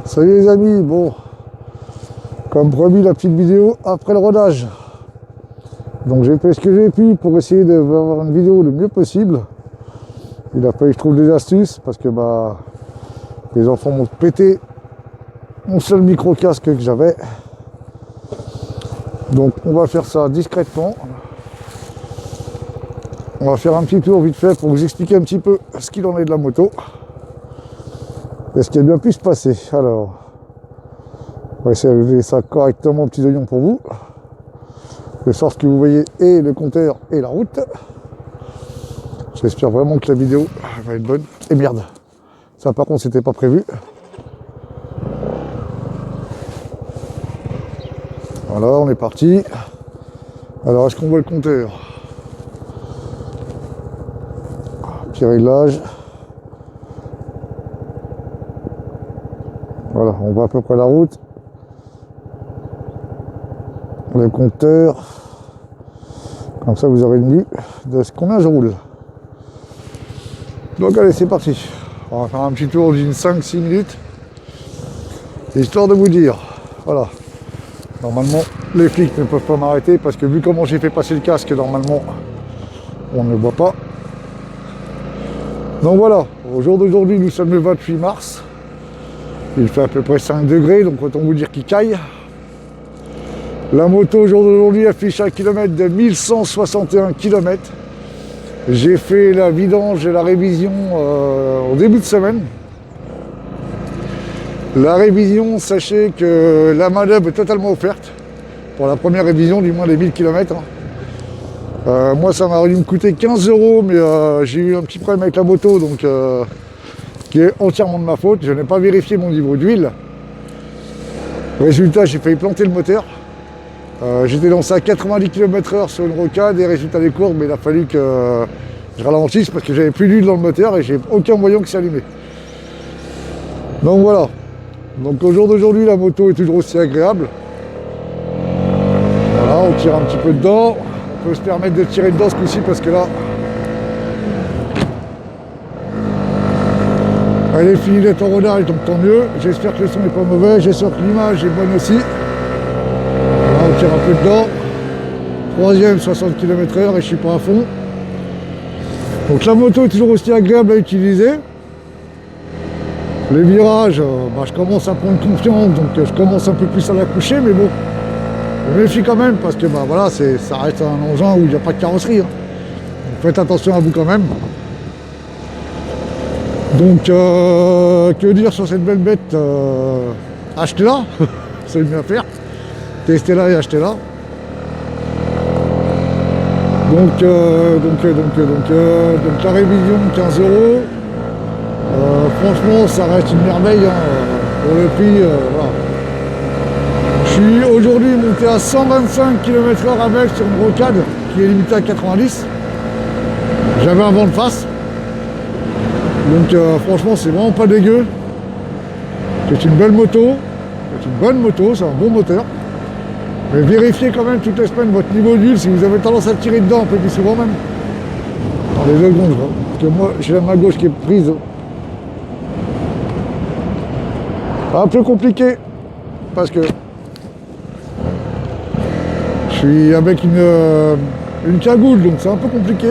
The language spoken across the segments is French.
Salut les amis, bon, comme promis la petite vidéo après le rodage. Donc j'ai fait ce que j'ai pu pour essayer d'avoir une vidéo le mieux possible. Il a fallu que je trouve des astuces parce que les enfants m'ont pété mon seul micro casque que j'avais. Donc on va faire ça discrètement. On va faire un petit tour vite fait pour vous expliquer un petit peu ce qu'il en est de la moto. Et ce qui a bien pu se passer. Alors, on va essayer de régler ça correctement, petits oignons pour vous. De sorte que vous voyez et le compteur et la route. J'espère vraiment que la vidéo va être bonne. Et merde, ça par contre c'était pas prévu. Voilà, on est parti. Alors est-ce qu'on voit le compteur? Petit réglage. Voilà, on voit à peu près la route. Le compteur. Comme ça vous aurez une vue de combien je roule. Donc allez, c'est parti. On va faire un petit tour d'une 5-6 minutes. Histoire de vous dire, voilà. Normalement, les flics ne peuvent pas m'arrêter parce que vu comment j'ai fait passer le casque, normalement, on ne le voit pas. Donc voilà, au jour d'aujourd'hui, nous sommes le 28 mars. Il fait à peu près 5 degrés, donc autant vous dire qu'il caille. La moto au jour d'aujourd'hui affiche un kilomètre de 1161 km. J'ai fait la vidange et la révision au début de semaine. La révision, sachez que la main-d'œuvre est totalement offerte. Pour la première révision, du moins les 1000 km. Moi, ça m'a dû me coûter 15 €, mais j'ai eu un petit problème avec la moto, donc qui est entièrement de ma faute. Je n'ai pas vérifié mon niveau d'huile. Résultat, j'ai failli planter le moteur. J'étais lancé à 90 km/h sur une rocade et résultat des courbes, il a fallu que je ralentisse parce que j'avais plus d'huile dans le moteur et j'ai aucun moyen que s'allumer. Donc voilà. Donc au jour d'aujourd'hui, la moto est toujours aussi agréable. Voilà, on tire un petit peu dedans. On peut se permettre de tirer dedans ce coup-ci parce que là, elle est finie d'être en rodage, donc tant mieux. J'espère que le son n'est pas mauvais. J'espère que l'image est bonne aussi. Voilà, on tire un peu dedans. Troisième, 60 km/h et je suis pas à fond. Donc la moto est toujours aussi agréable à utiliser. Les virages, je commence à prendre confiance, donc je commence un peu plus à la coucher, mais bon, je me méfie quand même parce que voilà, ça reste un engin où il n'y a pas de carrosserie. Donc faites attention à vous quand même. Donc que dire sur cette belle bête, achetez-la, c'est le mieux à faire. Testez-la et achetez-la. Donc la révision 15 €. Franchement, ça reste une merveille pour le prix. Voilà. Je suis aujourd'hui monté à 125 km/h avec sur une rocade qui est limitée à 90. J'avais un vent de face. Donc franchement, c'est vraiment pas dégueu. C'est une belle moto. C'est une bonne moto, c'est un bon moteur. Mais vérifiez quand même toutes les semaines votre niveau d'huile si vous avez tendance à tirer dedans un peu plus souvent même. Dans les 2 secondes, je vois. Parce que moi, j'ai la main gauche qui est prise. Un peu compliqué parce que je suis avec une cagoule, donc c'est un peu compliqué.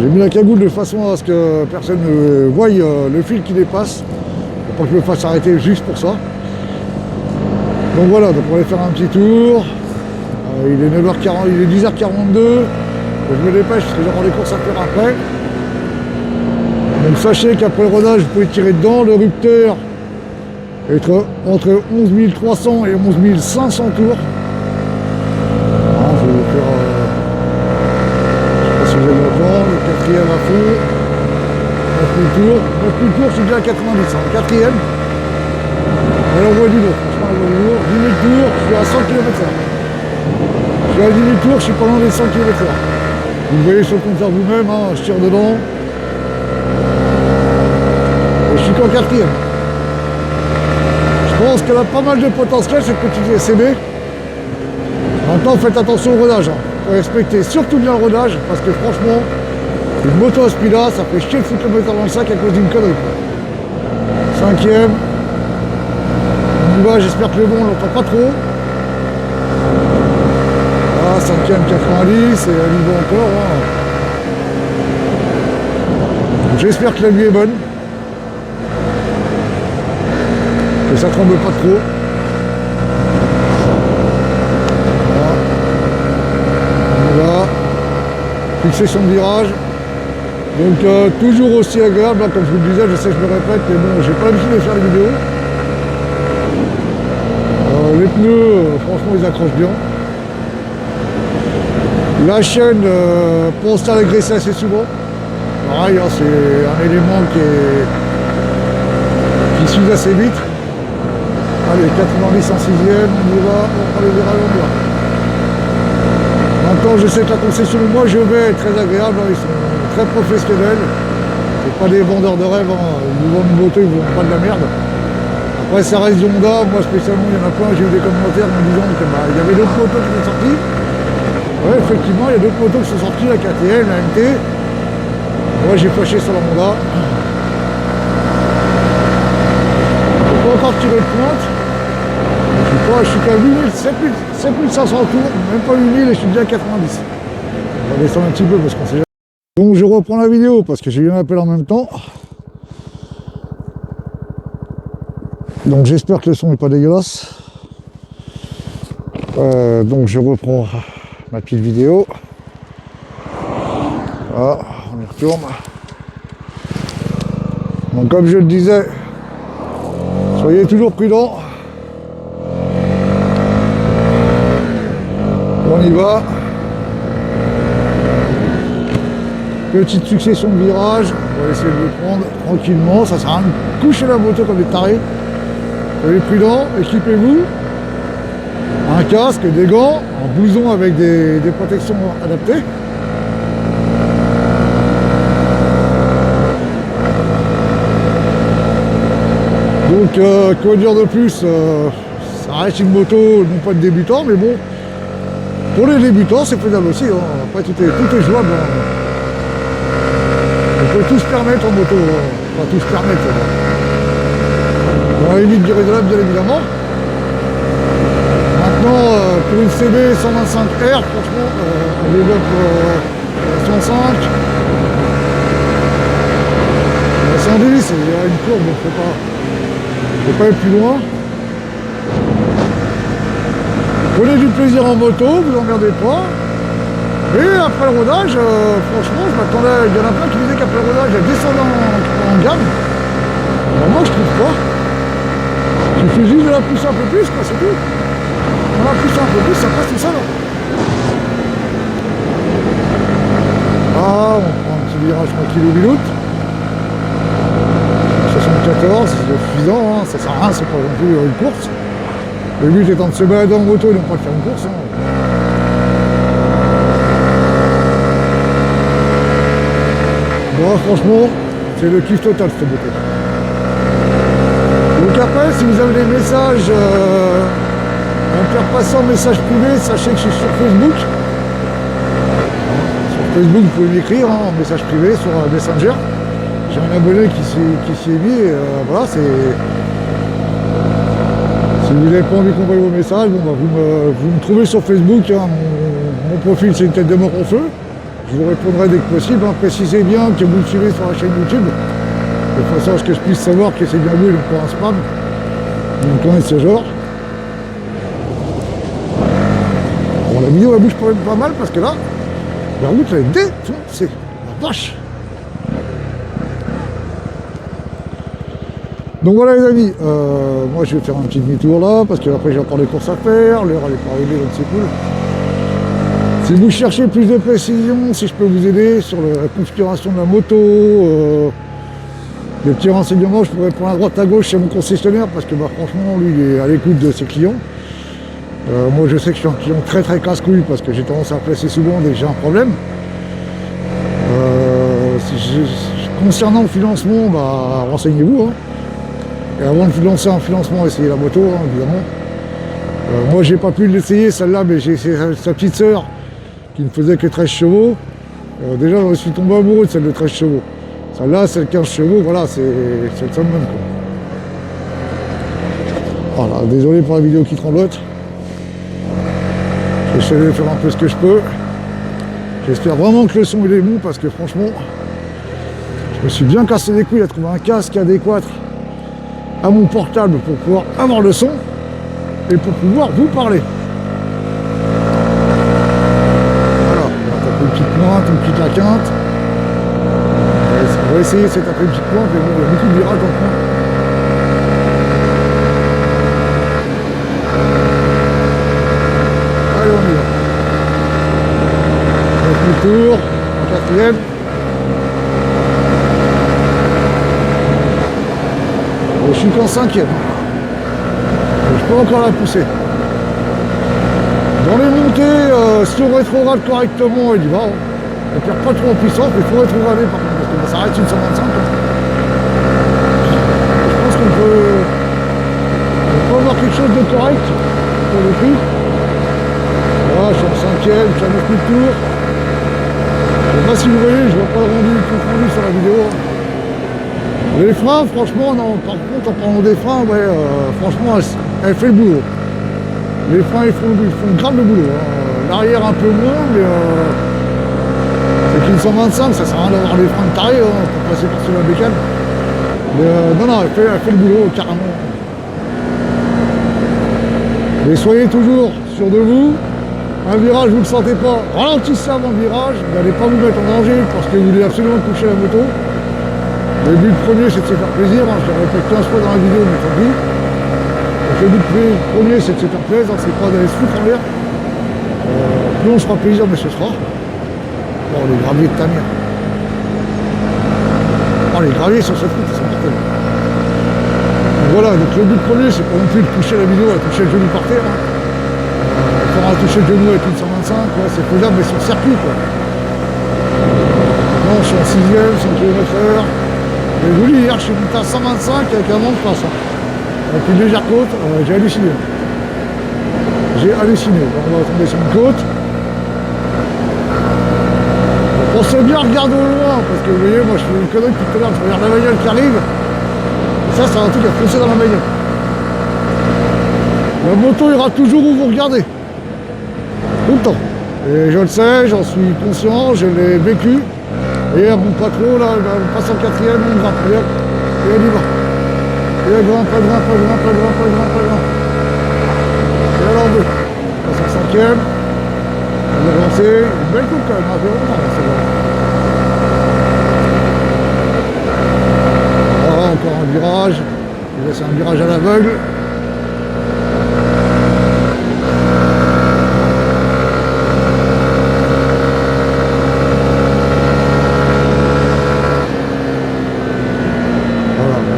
J'ai mis la cagoule de façon à ce que personne ne voie le fil qui dépasse, pour pas que je me fasse arrêter juste pour ça. Donc voilà, donc on va aller faire un petit tour. Il est 9h40, il est 10h42. Je me dépêche parce que j'aurai des courses à faire après. Donc sachez qu'après le rodage, vous pouvez tirer dedans. Le rupteur être entre 11 300 et 11 500 tours. Je vais vous faire, je sais pas si vous allez l'entendre, le quatrième à fond, 9000 tours. 9000 tours, je suis déjà à 90, le quatrième. Elle envoie du lourd, franchement elle envoie du lourd. 10 000 tours, je suis à 100 km/h. Je suis à 10 000 tours, je suis pas loin des 100 km/h. Vous voyez sur le compteur vous-même, je tire dedans. Et je suis qu'en quatrième. Je pense qu'elle a pas mal de potentiel cette petite SCB. En même temps, faites attention au rodage. Faut respecter surtout bien le rodage parce que franchement, une moto à ce prix-là, ça fait chier de foutre le moteur dans le sac à cause d'une connerie. Cinquième. j'espère que le vent ne l'entend pas trop. Ah, 5e 90 et elle y va encore. Hein. J'espère que la nuit est bonne. Que ça tremble pas trop. Voilà. On y va. Fixer son virage. Donc toujours aussi agréable, hein, comme je vous le disais, je sais que je me répète, mais bon, j'ai pas l'habitude de faire des vidéos. Les pneus, franchement, ils accrochent bien. La chaîne, pour se agresser assez souvent. Pareil, hein, c'est un élément qui s'use assez vite. Allez, 90 en 6e, on y va, on prend les virages en bas. Maintenant, je sais que la concession où moi je vais est très agréable, hein, ils sont très professionnels. C'est pas des vendeurs de rêve, hein. Ils vous vendent une moto, ils vous vendent pas de la merde. Après, ça reste du Honda, moi spécialement, il y en a plein, j'ai eu des commentaires me disant que il y avait d'autres motos qui sont sorties. Ouais, effectivement, il y a d'autres motos qui sont sorties, la KTM, la MT. Moi, j'ai flashé sur la Honda. Je peux pas encore tirer de pointe. Je suis qu'à 7500 tours, même pas 8000 et je suis déjà à 90. On va descendre un petit peu parce qu'on sait jamais. Donc je reprends la vidéo parce que j'ai eu un appel en même temps. Donc j'espère que le son n'est pas dégueulasse. Donc je reprends ma petite vidéo. Voilà, on y retourne. Donc comme je le disais, soyez toujours prudents. On y va. Petite succession de virages. On va essayer de le prendre tranquillement. Ça sert à rien de coucher la moto comme des tarés. Soyez prudents, équipez-vous. Un casque, des gants, un blouson avec des protections adaptées. Donc, quoi dire de plus, ça reste une moto, non pas de débutant, mais bon, pour les débutants, c'est faisable aussi. Hein. Après, tout est jouable. Hein. On peut tout se permettre en moto. Hein. Enfin, tout se permettre. Dans la limite du raisonnable, bien évidemment. Maintenant, pour une CB 125R, franchement, on développe 105. 110, il y a une courbe, donc faut pas aller plus loin. Prenez du plaisir en moto, vous emmerdez pas. Et après le rodage, franchement, je m'attendais, il y en a plein qui disaient qu'après le rodage, elle descendait en gamme. Alors moi, je trouve pas. Il suffit juste de la pousser un peu plus, quoi, c'est tout. On la pousse un peu plus, ça passe tout ça, là. Ah, on prend un petit virage tranquille au biloute. 74, c'est suffisant, hein. Ça sert à rien, c'est pas non plus une course. Le but étant de se balader en moto et non pas de faire une course. Hein. Bon, franchement, c'est le kiff total cette moto. Donc après, si vous avez des messages à me faire passer en message privé, sachez que je suis sur Facebook. Sur Facebook, vous pouvez m'écrire hein, en message privé sur Messenger. J'ai un abonné qui s'y est mis, et voilà, c'est... Si vous n'avez pas envie qu'on voie vos messages, bon, bah, vous me trouvez sur Facebook, hein, mon profil c'est une tête de mort en feu. Je vous répondrai dès que possible, hein. Précisez bien que vous me suivez sur la chaîne YouTube, de façon à ce que je puisse savoir que c'est bien vous et non pas un spam. Donc on est ce genre. Bon, la vidéo elle bouge quand même pas mal parce que là, la route elle est défoncée, la vache. Donc voilà les amis, moi je vais faire un petit demi-tour là, parce qu'après j'ai encore des courses à faire, l'heure elle est pas arrivée donc c'est cool. Si vous cherchez plus de précision, si je peux vous aider sur la configuration de la moto, des petits renseignements, je pourrais prendre à droite à gauche chez mon concessionnaire, parce que bah, franchement lui il est à l'écoute de ses clients. Moi je sais que je suis un client très très casse-couille, parce que j'ai tendance à placer souvent dès que j'ai un problème. Concernant le financement, bah, renseignez-vous. Hein. Et avant de lancer un financement, essayez la moto, hein, évidemment. Moi, j'ai pas pu l'essayer, celle-là, mais j'ai sa petite sœur qui ne faisait que 13 chevaux. Déjà, je suis tombé amoureux de celle de 13 chevaux. Celle-là, celle de 15 chevaux, voilà, c'est le summum, quoi. Voilà, désolé pour la vidéo qui tremblote. J'essaie de faire un peu ce que je peux. J'espère vraiment que le son il est bon parce que franchement, je me suis bien cassé les couilles à trouver un casque adéquat à mon portable pour pouvoir avoir le son et pour pouvoir vous parler. Voilà, on va taper une petite pointe, une petite quinte. On va essayer de se taper une petite pointe, mais bon, il y a beaucoup de virages dans le coin. Allez, on y va. Tour, quatrième. Je suis qu'en cinquième. Je peux encore la pousser. Dans les montées, si on rétrograde correctement, il y va. On perd pas trop en puissance, mais il faut rétrograder par contre, parce que ça reste une 125. Je pense qu'on peut avoir quelque chose de correct pour le prix. Voilà, je suis en cinquième, je suis à 9000 tours. Je sais pas si vous voyez, je vois pas le rendu tout rendu sur la vidéo. Les freins, franchement, non, par contre, en parlant des freins, ouais, franchement, elle fait le boulot. Les freins, ils font grave le boulot. Hein. L'arrière un peu moins, mais c'est qu'une 125, ça sert à rien d'avoir les freins de taré hein, pour passer par-dessus la bécane. Mais non, non, elle fait le boulot, carrément. Mais soyez toujours sûrs de vous. Un virage, vous ne le sentez pas, ralentissez avant le virage, n'allez pas vous mettre en danger parce que vous voulez absolument toucher la moto. Le but premier, c'est de se faire plaisir, hein, je le répète 15 fois dans la vidéo, mais tant pis. Donc le but premier, c'est de se faire plaisir, c'est pas d'aller se foutre en l'air. Plus on se fera plaisir, mais ce sera. Bon, les graviers de ta mère. Oh, les graviers sur ce truc, ils sont mortels. Donc voilà, donc le but premier, c'est pas non plus de toucher la vidéo, à toucher le genou par terre. Hein. On a touché le genou avec une 125, ouais, c'est faisable, mais sur le circuit quoi. Non, je suis en 6ème, 100 km/h. Mais je vous dis, hier, je suis monté à 125 avec un vent de face. Hein. Avec une légère côte, j'ai halluciné. J'ai halluciné. Donc, on va tomber sur une côte. Pensez bien regarder au loin, parce que vous voyez, moi je fais une connerie depuis tout à l'heure, je regarde la bagnole qui arrive. Et ça, c'est un truc à foncer dans la bagnole. La moto ira toujours où vous regardez. Tout le temps. Et je le sais, j'en suis conscient, je l'ai vécu. Et elle monte pas trop, là, elle passe en quatrième, on grimpe. Et elle y va. Et elle grimpe, elle grimpe, elle grimpe, elle grimpe, elle grimpe, elle grimpe. Et elle en veut. Elle passe en cinquième. Elle va lancer. Une belle coupe quand même, un peu longtemps, celle-là. Voilà, encore un virage. Et là, c'est un virage à l'aveugle.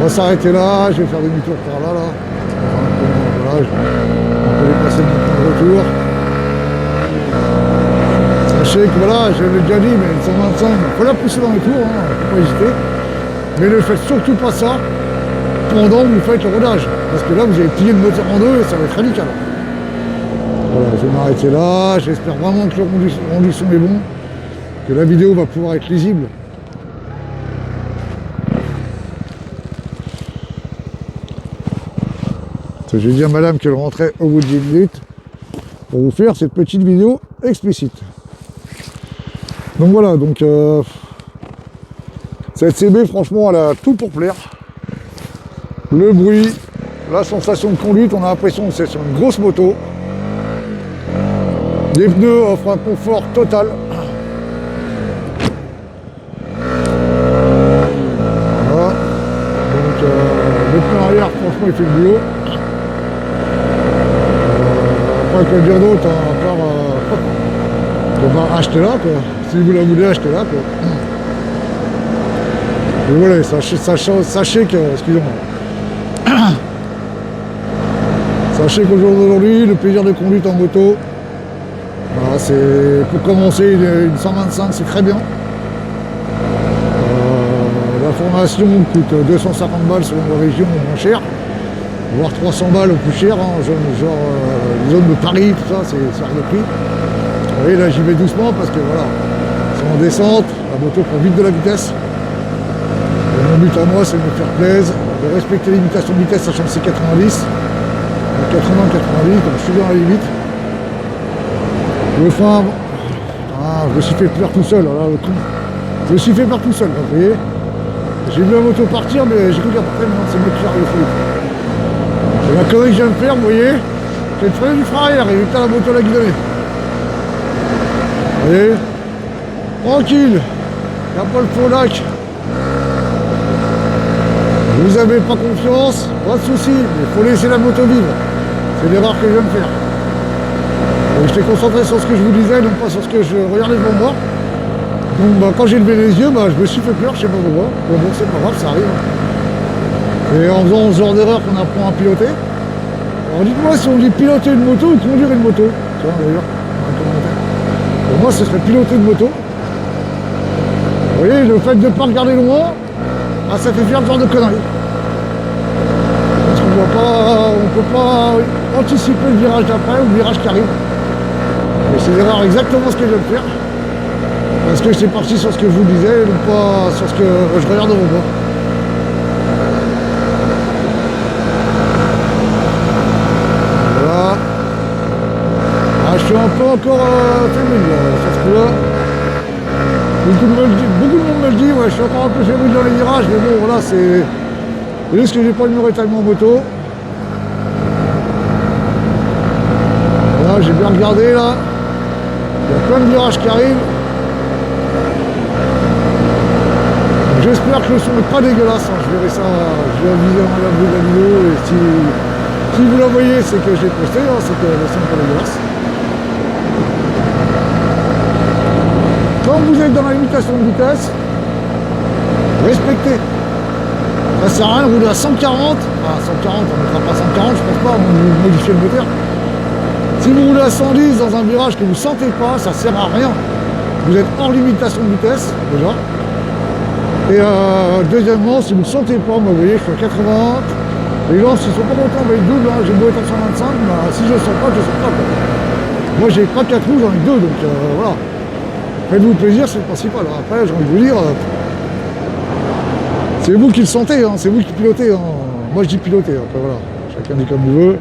On va s'arrêter là, je vais faire demi-tour par là, voilà, on peut dépasser le point de retour. Sachez que voilà, je l'ai déjà dit, mais une 125, il faut la pousser dans les tours, hein, faut pas hésiter. Mais ne faites surtout pas ça pendant que vous faites le rodage. Parce que là, vous allez plier le moteur en deux et ça va être radical. Voilà, je vais m'arrêter là, j'espère vraiment que le rendu son est bon, que la vidéo va pouvoir être lisible. J'ai dit à madame qu'elle rentrait au bout de 10 minutes pour vous faire cette petite vidéo explicite. Donc voilà, donc cette CB franchement elle a tout pour plaire. Le bruit, la sensation de conduite, on a l'impression que c'est sur une grosse moto. Les pneus offrent un confort total. Voilà. Donc le pneu arrière franchement il fait le boulot. Pas quoi dire d'autre, hein, à part acheter là quoi. Si vous la voulez acheter là quoi. Et voilà, sachez que, excusez-moi. Sachez qu'au jour d'aujourd'hui, le plaisir de conduite en moto, voilà, c'est pour commencer une 125, c'est très bien. La formation coûte 250 balles selon la région, moins cher. Voire 300 balles au plus cher, hein, genre les zones de Paris, tout ça, c'est hors de prix. Vous voyez, là j'y vais doucement parce que voilà, c'est en descente, la moto prend vite de la vitesse. Et mon but à moi, c'est de me faire plaisir, de respecter les limitations de vitesse, sachant que c'est 90. 80-90, comme je suis dans la limite. Le frein, je me suis fait peur tout seul, là, le con. Je me suis fait peur tout seul, vous voyez. J'ai vu la moto partir, mais j'ai cru qu'après, c'est moi qui arrive au fou. Et la connerie que je viens de faire, vous voyez, j'ai freiné du frein arrière et putain, la moto l'a guidonné. Vous voyez, tranquille, il n'y a pas le faux lac. Vous n'avez pas confiance, pas de souci, mais il faut laisser la moto vivre. C'est l'erreur que je viens de faire. J'étais concentré sur ce que je vous disais, donc pas sur ce que je regardais devant moi. Donc quand j'ai levé les yeux, je me suis fait peur, je sais pas pourquoi. Mais bon, c'est pas grave, ça arrive. Et en faisant ce genre d'erreur qu'on apprend à piloter. Alors dites-moi si on dit piloter une moto ou conduire une moto. Tiens d'ailleurs, un commentaire. Pour moi, ce serait piloter une moto. Vous voyez, le fait de ne pas regarder loin, ça fait faire ce genre de conneries. Parce qu'on ne peut pas anticiper le virage d'après ou le virage qui arrive. Et c'est l'erreur exactement ce que je viens de faire. Parce que j'étais parti sur ce que je vous disais, donc pas sur ce que je regarde devant moi. Voilà. Je suis un peu encore fébrile sur ce coup-là. Beaucoup de monde me le dit, ouais, je suis encore un peu fébrile dans les virages, mais bon, voilà, c'est juste que j'ai pas le mur étalement moto. Voilà, j'ai bien regardé là. Il y a plein de virages qui arrivent. J'espère que le son n'est pas dégueulasse, hein. Je verrai ça, je vais aviser dans la vidéo et si vous la voyez c'est que j'ai posté, hein, c'est que le son n'est pas dégueulasse. Quand vous êtes dans la limitation de vitesse, respectez. Ça sert à rien de rouler à 140, enfin 140, on ne mettra pas 140, je pense pas, on va modifier le moteur. Si vous roulez à 110 dans un virage que vous ne sentez pas, ça sert à rien. Vous êtes hors limitation de vitesse, déjà. Et deuxièmement, si vous ne sentez pas, vous voyez, je suis à 80. Les gens, s'ils sont pas contents avec le double, hein, j'ai beau être en 125, si je ne sens pas, je ne sens pas. Quoi. Moi, j'ai pas 4 roues, j'en ai 2, donc voilà. Faites-vous plaisir, c'est le principal. Après, j'ai envie de vous dire, c'est vous qui le sentez, hein, c'est vous qui pilotez. Hein. Moi, je dis piloter, après voilà, chacun dit comme il veut.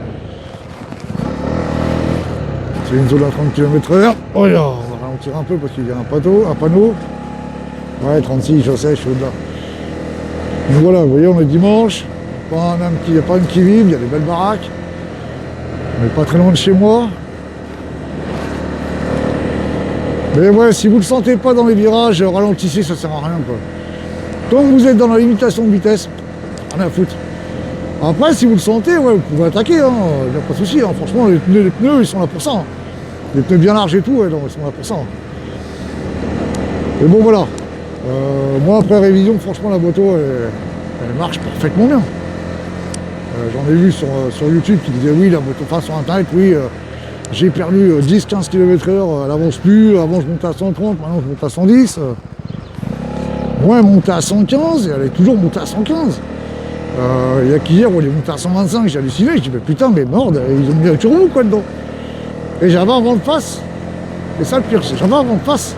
C'est une zone à 30 km/h. Oh là, on va ralentir un peu parce qu'il y a un panneau. Ouais, 36, je sais, je suis au-delà. Donc voilà, vous voyez, on est dimanche. Il n'y a pas une qui vive, il y a des belles baraques. On n'est pas très loin de chez moi. Mais ouais, si vous ne le sentez pas dans les virages, ralentissez, ça sert à rien, quoi. Tant que vous êtes dans la limitation de vitesse, rien à foutre. Après, si vous le sentez, ouais, vous pouvez attaquer, hein. Il n'y a pas de souci. Hein. Franchement, les pneus, ils sont là pour ça. Hein. Les pneus bien larges et tout, ouais, non, ils sont là pour ça. Hein. Mais bon, voilà. Moi, après révision, franchement, la moto, elle marche parfaitement bien. J'en ai vu sur YouTube qui disaient oui, la moto, enfin sur internet, oui, j'ai perdu 10-15 km/h, elle avance plus, avant je montais à 130, maintenant je monte à 110. Moi, elle montait à 115 et elle est toujours montée à 115. Il y a qu'hier, on est monté à 125, j'ai halluciné, je dis mais putain, mais merde, ils ont mis un turbo ou quoi dedans? Et j'avais un vent de face. C'est ça le pire, j'avais un vent de face.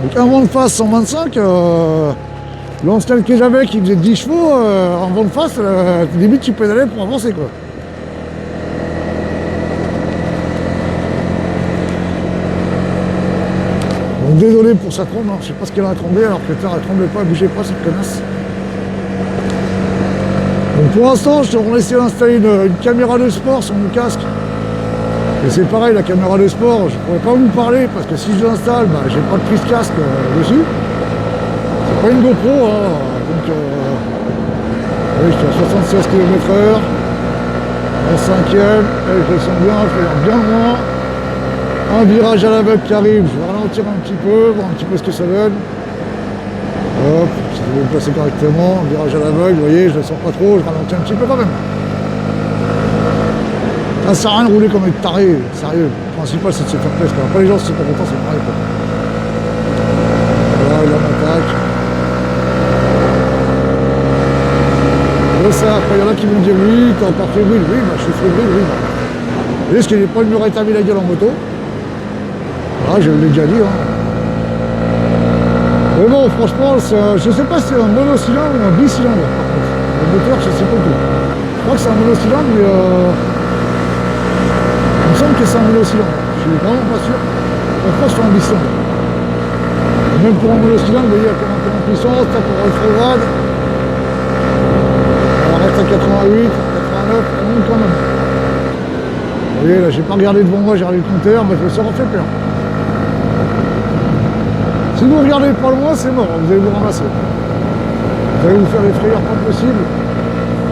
Donc un vent de face 125, l'ancien que j'avais qui faisait 10 chevaux, en vent de face, limite tu pédalais pour avancer quoi. Donc désolé pour sa trombe, hein. Je sais pas ce qu'elle a tremblé alors que elle tremblait pas, elle bougeait pas cette connasse. Donc pour l'instant, je vais essayer d'installer une caméra de sport sur mon casque. Et c'est pareil, la caméra de sport, je pourrais pas vous parler parce que si je l'installe, j'ai pas de prise casque dessus. C'est pas une GoPro, hein. Donc oui, je suis à 76 km/h, en 5ème, et je le sens bien, je regarde bien loin. Un virage à l'aveugle qui arrive, je vais ralentir un petit peu, voir un petit peu ce que ça donne. Hop, si je vais me placer correctement, virage à l'aveugle, vous voyez, je le sens pas trop, je ralentis un petit peu quand même. Ça sert à rien de rouler comme un taré, sérieux. Le principal c'est de se faire plaisir. Après les gens, si c'est pas content, c'est pareil quoi. Voilà, là on attaque. Ça, après il y en a qui vont dire oui, t'es encore fébrile, oui, je suis fébrile, oui. Vous voyez, ce que j'ai pas le mur établi la gueule en moto. Ah, je l'ai déjà dit, hein. Mais bon, franchement, je sais pas si c'est un monocylindre ou un bicylindre, par contre. Le moteur, je sais pas tout. Je crois que c'est un monocylindre, mais semble que c'est un monocylindre. Je suis vraiment pas sûr. En France, c'est un bicylindre. Même pour un monocylindre, vous voyez, à 41 puissance, tape en rétrograde. On reste à 88, 89, on monte quand même. Vous voyez, là, j'ai pas regardé devant moi, j'ai regardé le compteur, mais je me suis refait peur. Si vous regardez pas loin, c'est mort, vous allez vous ramasser. Vous allez vous faire des frayeurs pas possibles.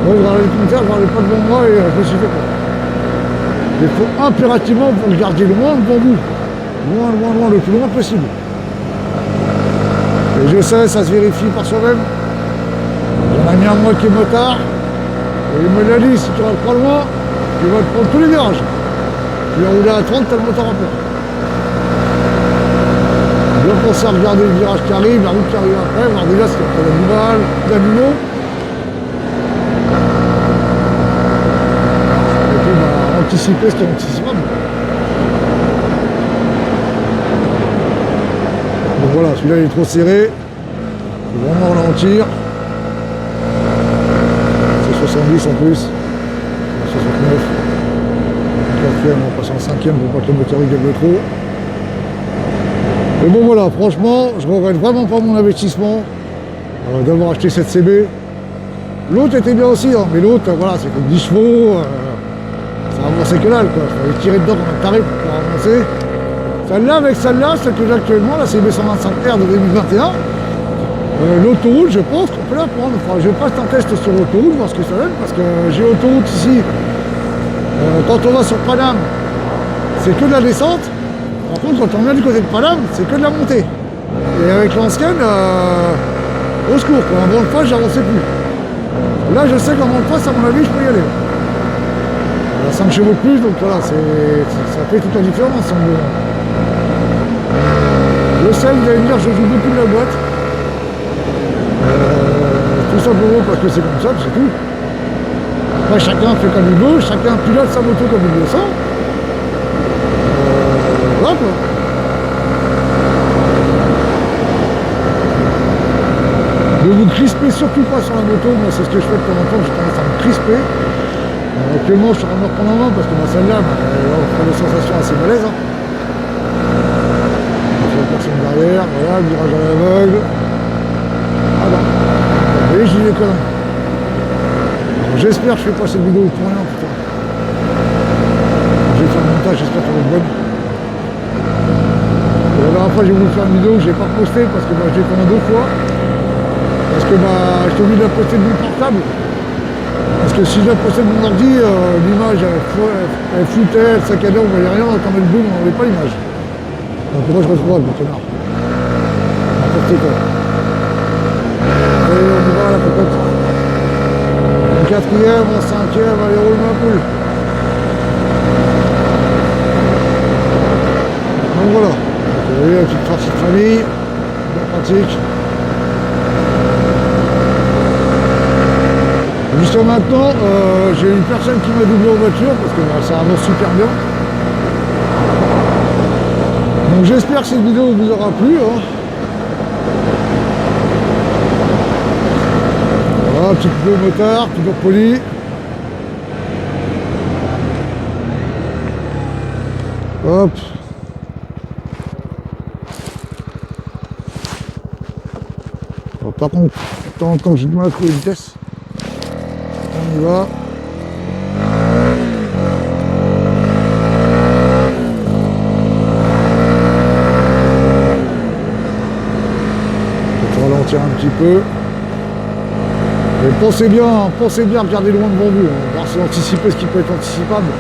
Moi, je regardais le compteur, je regardais pas devant moi et je me suis fait peur. Il faut impérativement vous le garder loin devant vous. Loin, loin, loin, le plus loin possible. Et je sais, ça se vérifie par soi-même. J'en ai mis un moi qui est motard. Et il me l'a dit, si tu rentres pas loin, tu vas te prendre tous les virages. Tu vas rouler à 30, t'as le moteur en plein. Bien penser à regarder le virage qui arrive, la route qui arrive après, voir déjà s'il y a pas d'animal, d'animaux. Et puis anticiper ce qui est anticipable. Donc voilà, celui-là il est trop serré. Il faut vraiment ralentir. C'est 70 en plus. 69. Quatrième, on passe en cinquième pour pas que le moteur il gueule trop. Mais bon voilà, franchement, je regrette vraiment pas mon investissement d'avoir acheté cette CB. L'autre était bien aussi, hein, mais l'autre, voilà, c'est comme 10 chevaux, ça avançait que dalle, quoi. Il fallait tirer dedans comme un taré pour pouvoir avancer. Celle-là, avec celle-là, celle que j'ai actuellement, la CB 125R de 2021, l'autoroute, je pense qu'on peut la prendre. Enfin, je passe un test sur l'autoroute, voir ce que ça donne, parce que j'ai autoroute ici. Quand on va sur Paname, c'est que de la descente. Par contre, quand on vient du côté de Paname, c'est que de la montée. Et avec l'ancienne, au secours, quoi. En vent de face, j'avançais plus. Là, je sais qu'en vent de face, à mon avis, je peux y aller. Elle a 5 chevaux de plus, donc voilà, ça fait toute la différence. Le sel, vous allez me dire, je joue beaucoup de la boîte. Tout simplement parce que c'est comme ça, c'est tout. Après, chacun fait comme il veut, chacun pilote sa moto comme il le sent. Voilà quoi. Ne vous crispez surtout pas sur la moto, moi c'est ce que je fais de temps en temps, j'ai tendance à me crisper. Actuellement je suis en train de me reprendre en main parce que celle-là, on fait des sensations assez malaises. Hein. La personne derrière, voilà, le virage à l'aveugle. Voilà. Vous voyez, j'ai des conneries. J'espère que je fais pas cette vidéo pour rien, putain. Je vais faire le montage, j'espère qu'elle va être bonne. La dernière fois j'ai voulu faire une vidéo que j'ai pas postée parce que je l'ai fait en 2 fois. Parce que j'étais obligé de la poster de mon portable. Parce que si je la postais de mon ordi, l'image elle floutait, elle saccadait, on voyait rien, on entendait le boom, on n'avait pas l'image. Donc pourquoi je retrouve le connard. N'importe quoi. Allez, on y va à la cocotte. En 4e, en 5e, allez, roule ma poule. Donc voilà. Vous voyez, la petite partie de famille, bien pratique. Jusqu'à maintenant, j'ai une personne qui m'a doublé en voiture parce que ça avance super bien. Donc j'espère que cette vidéo vous aura plu. Hein. Voilà, petit peu motard, toujours poli. Hop. Alors, par contre, de temps en temps, j'ai du mal à trouver la vitesse. On y va. Je vais ralentir un petit peu. Et pensez bien à regarder loin devant vous, hein, voir si anticiper ce qui peut être anticipable.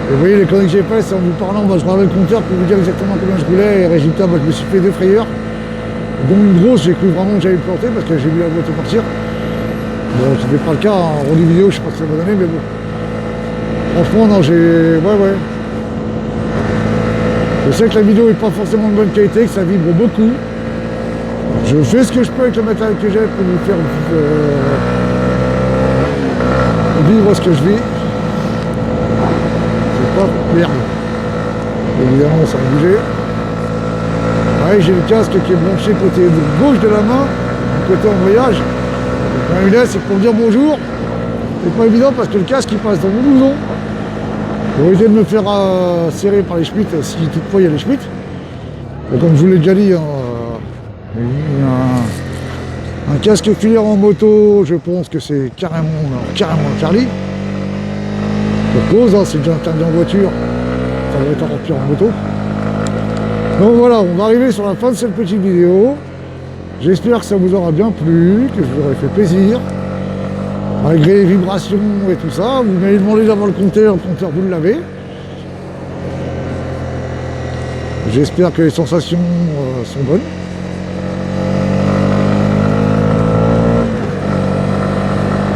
Et vous voyez les conneries que j'ai fait, c'est en vous parlant, je regardais le compteur pour vous dire exactement combien je roulais, et résultat, je me suis fait des frayeurs. Dont une grosse, j'ai cru vraiment que j'allais planter parce que j'ai vu la moto partir. Bon, c'était pas le cas, en rendu vidéo, je sais pas si ça va donner, mais bon. Franchement, non, ouais. Je sais que la vidéo est pas forcément de bonne qualité, que ça vibre beaucoup. Je fais ce que je peux avec le matériel que j'ai pour vous faire vivre ce que je vis. C'est pas merde. Évidemment, ça va bouger. Ouais, j'ai le casque qui est branché côté gauche de la main, côté en voyage. Quand il est, c'est pour dire bonjour. C'est pas évident parce que le casque il passe dans mon blouson. Pour éviter de me faire serrer par les schmitts, si toutefois il y a les schmitts. Et comme je vous l'ai déjà dit, hein, un casque filaire en moto, je pense que c'est carrément Charlie. Pour cause, hein, c'est déjà interdit en voiture, ça va être encore pire en moto. Donc voilà, on va arriver sur la fin de cette petite vidéo. J'espère que ça vous aura bien plu, que je vous aurai fait plaisir. Malgré les vibrations et tout ça, vous m'avez demandé d'avoir le compteur vous l'avez. J'espère que les sensations sont bonnes.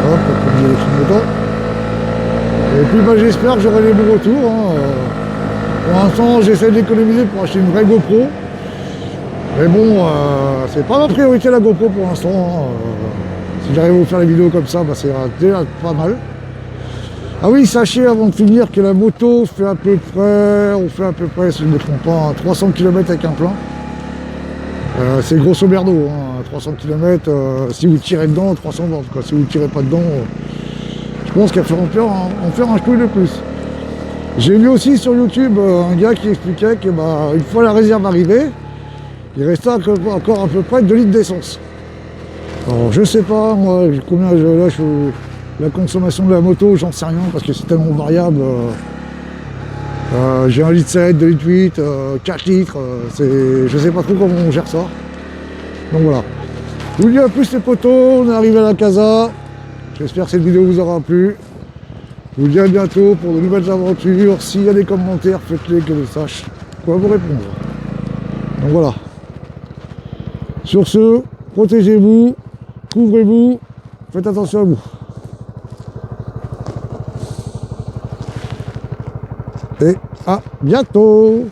Hop, comme dit les clignotants. Et puis bah, j'espère que j'aurai des bons retours. Hein. Pour l'instant, j'essaie d'économiser pour acheter une vraie GoPro. Mais bon, c'est pas ma priorité la GoPro pour l'instant. Hein. Si j'arrive à vous faire les vidéos comme ça, bah, c'est déjà pas mal. Ah oui, sachez avant de finir que la moto fait à peu près, si je ne me trompe pas, 300 km avec un plein. C'est grosso merdo, hein, 300 km, si vous tirez dedans, 300 bornes. Si vous ne tirez pas dedans, je pense qu'il va falloir en faire un coup de plus. J'ai vu aussi sur YouTube un gars qui expliquait que bah, une fois la réserve arrivée, il restait encore à peu près 2 litres d'essence. Alors je sais pas, moi, combien la consommation de la moto, j'en sais rien, parce que c'est tellement variable. J'ai 1,7 litre, 2,8 litres, 4 litres, je sais pas trop comment on gère ça. Donc voilà. Je vous dis à plus les potos, on est arrivé à la casa. J'espère que cette vidéo vous aura plu. Je vous dis à bientôt pour de nouvelles aventures. S'il y a des commentaires, faites-les que je sache quoi vous répondre. Donc voilà. Sur ce, protégez-vous, couvrez-vous, faites attention à vous. Et à bientôt!